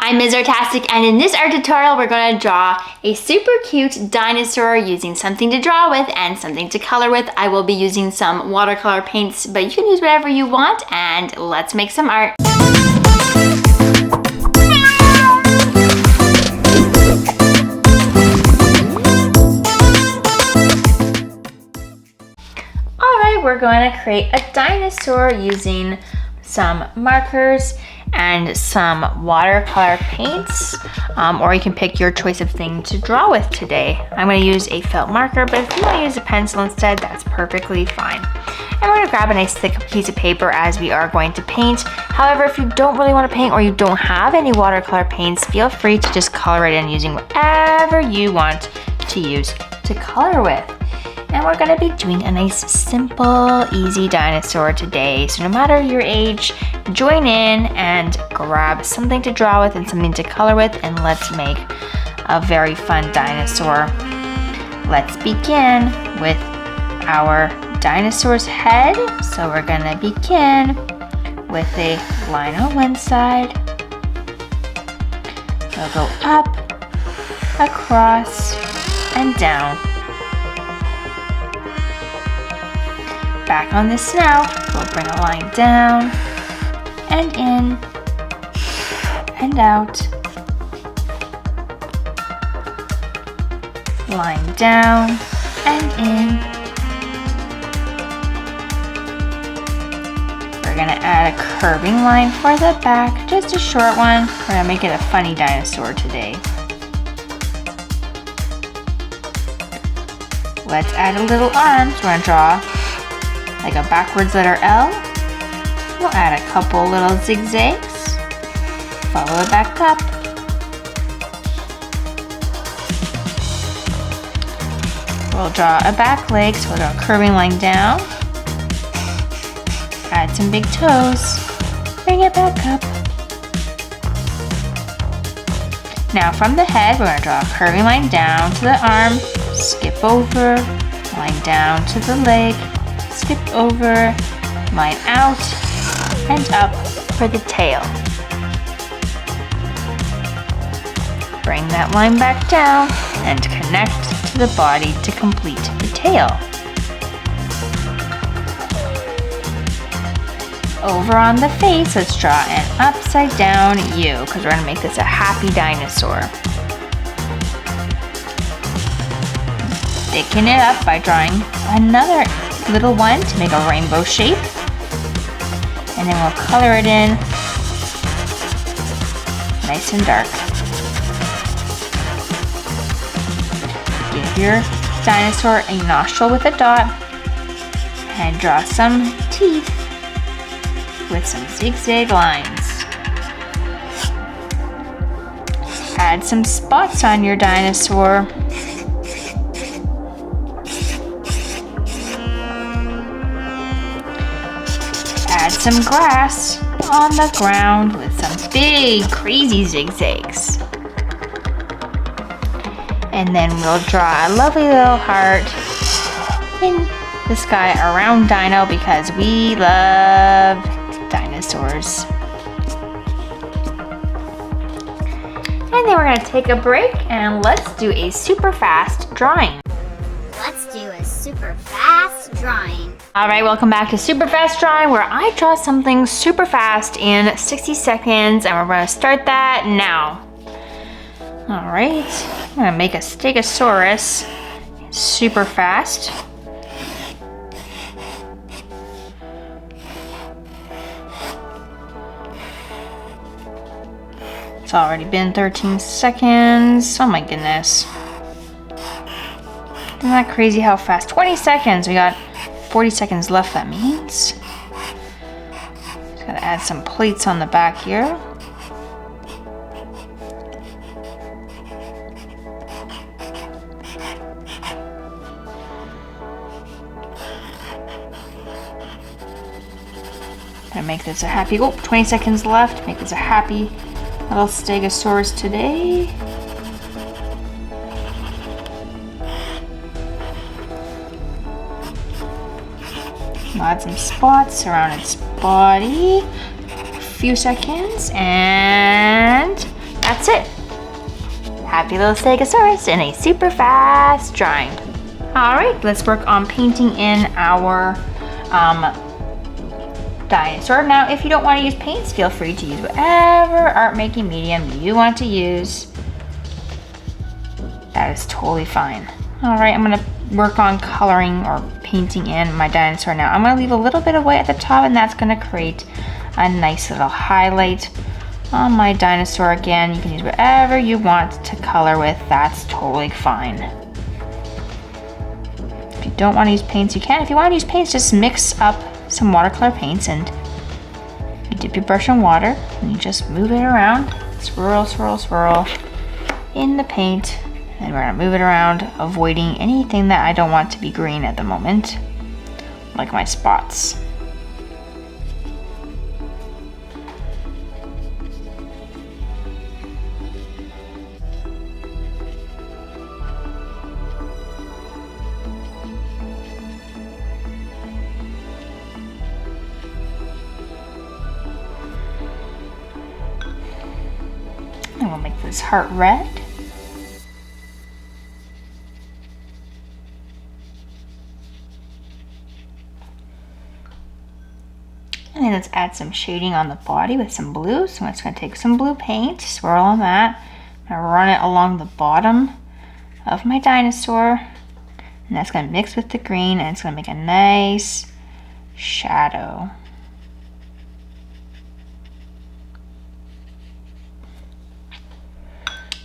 I'm Ms. Artastic, and in this art tutorial we're going to draw a super cute dinosaur using something to draw with and something to color with. I will be using some watercolor paints, but you can use whatever you want, and let's make some art. Alright, we're going to create a dinosaur using some markers and some watercolor paints, or you can pick your choice of thing to draw with today. I'm going to use a felt marker, but if you want to use a pencil instead, that's perfectly fine. And we're going to grab a nice thick piece of paper as we are going to paint. However, if you don't really want to paint or you don't have any watercolor paints, feel free to just color it in using whatever you want to use to color with. And we're going to be doing a nice, simple, easy dinosaur today. So no matter your age, join in and grab something to draw with and something to color with, and let's make a very fun dinosaur. Let's begin with our dinosaur's head. So we're going to begin with a line on one side. We'll go up, across, and down. Back on the snout, we'll bring a line down and in and out. Line down and in. We're gonna add a curving line for the back, just a short one. We're gonna make it a funny dinosaur today. Let's add a little arm. So we're gonna draw like a backwards letter L. We'll add a couple little zigzags. Follow it back up. We'll draw a back leg, so we'll draw a curving line down. Add some big toes. Bring it back up. Now from the head, we're going to draw a curving line down to the arm. Skip over. Line down to the leg. Skip over, line out, and up for the tail. Bring that line back down and connect to the body to complete the tail. Over on the face, let's draw an upside down U, because we're going to make this a happy dinosaur. Thicken it up by drawing another little one to make a rainbow shape, and then we'll color it in nice and dark. Give your dinosaur a nostril with a dot and draw some teeth with some zigzag lines. Add some spots on your dinosaur. Add some grass on the ground with some big crazy zigzags. And then we'll draw a lovely little heart in the sky around Dino because we love dinosaurs. And then we're going to take a break and let's do a super fast drawing. Let's do a super fast drawing. Alright, welcome back to Super Fast Drawing, where I draw something super fast in 60 seconds, and we're going to start that now. Alright, I'm going to make a stegosaurus super fast. It's already been 13 seconds. Oh my goodness. Isn't that crazy how fast? 20 seconds. We got 40 seconds left, that means. Just gotta add some plates on the back here. Gonna make this a happy, 20 seconds left. Make this a happy little stegosaurus today. Add some spots around its body. A few seconds, and that's it. Happy little Stegosaurus in a super fast drawing. All right, let's work on painting in our dinosaur. Now, if you don't want to use paints, feel free to use whatever art making medium you want to use. That is totally fine. All right, I'm gonna work on coloring or painting in my dinosaur now. I'm gonna leave a little bit of white at the top, and that's gonna create a nice little highlight on my dinosaur. Again, you can use whatever you want to color with. That's totally fine. If you don't want to use paints, you can. If you want to use paints, just mix up some watercolor paints and you dip your brush in water and you just move it around. Swirl, swirl, swirl in the paint. And we're gonna move it around, avoiding anything that I don't want to be green at the moment, like my spots. And we'll make this heart red. And then let's add some shading on the body with some blue. So I'm just gonna take some blue paint, swirl on that. I'm gonna run it along the bottom of my dinosaur. And that's gonna mix with the green and it's gonna make a nice shadow.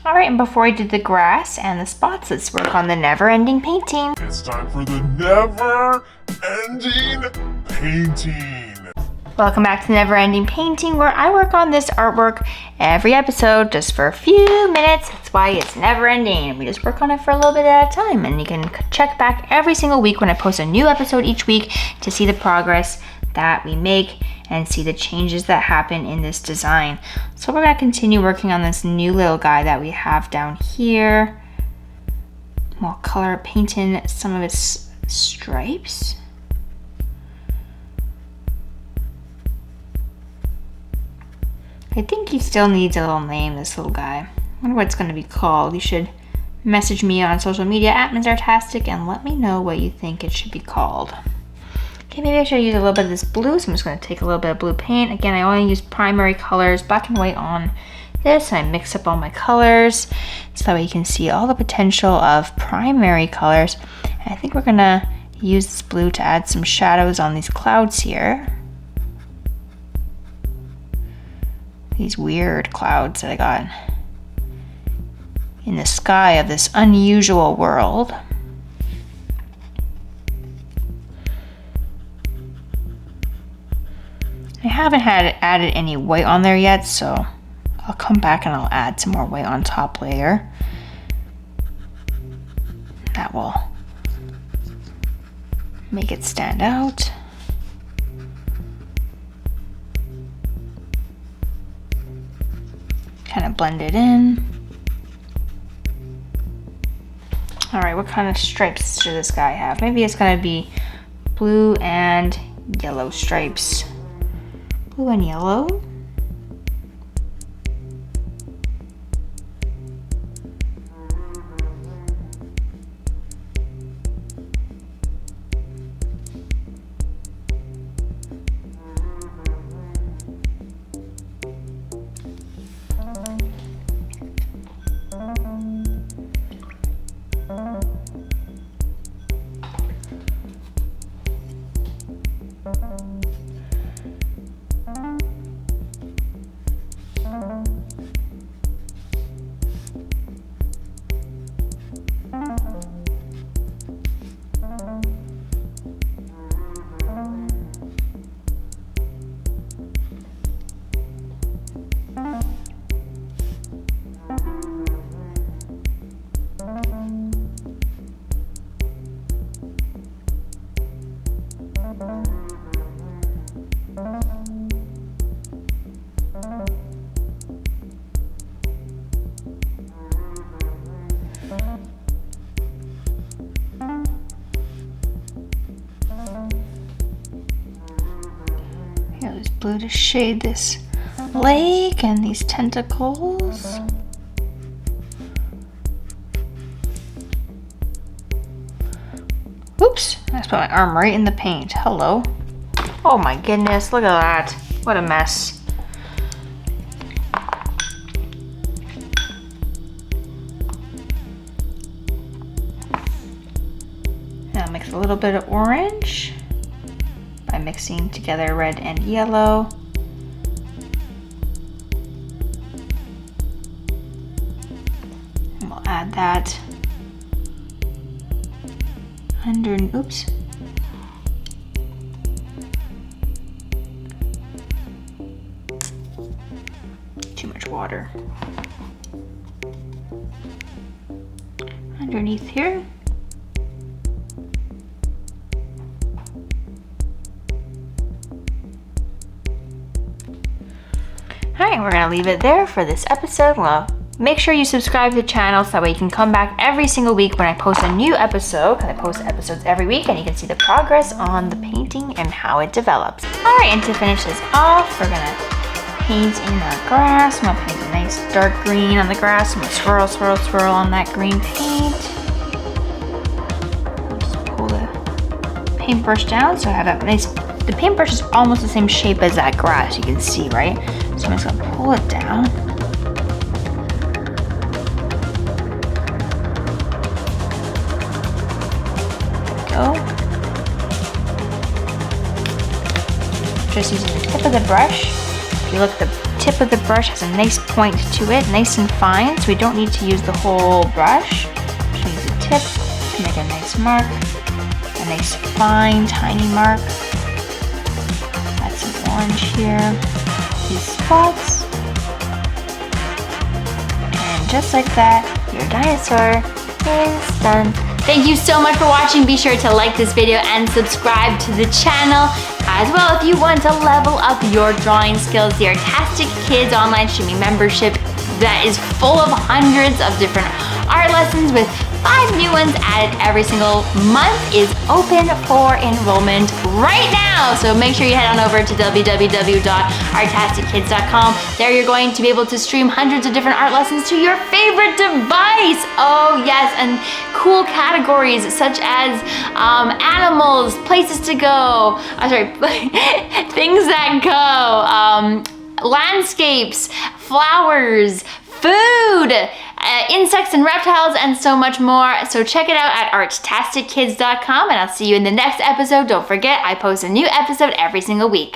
All right, and before I do the grass and the spots, let's work on the never-ending painting. It's time for the never-ending painting. Welcome back to Never Ending Painting, where I work on this artwork every episode just for a few minutes. That's why it's never ending. We just work on it for a little bit at a time, and you can check back every single week when I post a new episode each week to see the progress that we make and see the changes that happen in this design. So we're gonna continue working on this new little guy that we have down here. We'll color paint in some of its stripes. I think he still needs a little name, this little guy. I wonder what it's gonna be called. You should message me on social media at MsArtastic and let me know what you think it should be called. Okay, maybe I should use a little bit of this blue, so I'm just gonna take a little bit of blue paint. Again, I only use primary colors, black and white on this, and I mix up all my colors so that way you can see all the potential of primary colors. And I think we're gonna use this blue to add some shadows on these clouds here. These weird clouds that I got in the sky of this unusual world. I haven't added any white on there yet, so I'll come back and I'll add some more white on top later. That will make it stand out. Kind of blend it in. All right, what kind of stripes should this guy have? Maybe it's gonna be blue and yellow stripes. Blue and yellow. Blue to shade this lake and these tentacles. Oops, I just put my arm right in the paint. Hello. Oh my goodness, look at that. What a mess. Now mix a little bit of orange by mixing together red and yellow. And we'll add that under, oops. Too much water. Underneath here. Alright, we're gonna leave it there for this episode. Well, make sure you subscribe to the channel so that way you can come back every single week when I post a new episode, because I post episodes every week, and you can see the progress on the painting and how it develops. Alright, and to finish this off, we're gonna paint in our grass. I'm gonna paint a nice dark green on the grass. I'm gonna swirl, swirl, swirl on that green paint. Just pull the paintbrush down so I have that nice, the paintbrush is almost the same shape as that grass, you can see, right? So I'm just gonna pull it down. Go. Just using the tip of the brush. If you look, the tip of the brush has a nice point to it, nice and fine, so we don't need to use the whole brush. Just use the tip to make a nice mark, a nice fine, tiny mark. Add some orange here, these spots, and just like that, your dinosaur is done. Thank you so much for watching. Be sure to like this video and subscribe to the channel. As well, if you want to level up your drawing skills, the Artastic Kids online streaming membership that is full of hundreds of different art lessons with 5 new ones added every single month is open for enrollment right now. So make sure you head on over to www.artastickids.com. There you're going to be able to stream hundreds of different art lessons to your favorite device. Oh yes, and cool categories such as animals, places to go, things that go, landscapes, flowers, food, insects and reptiles, and so much more. So check it out at artastickids.com, and I'll see you in the next episode. Don't forget, I post a new episode every single week.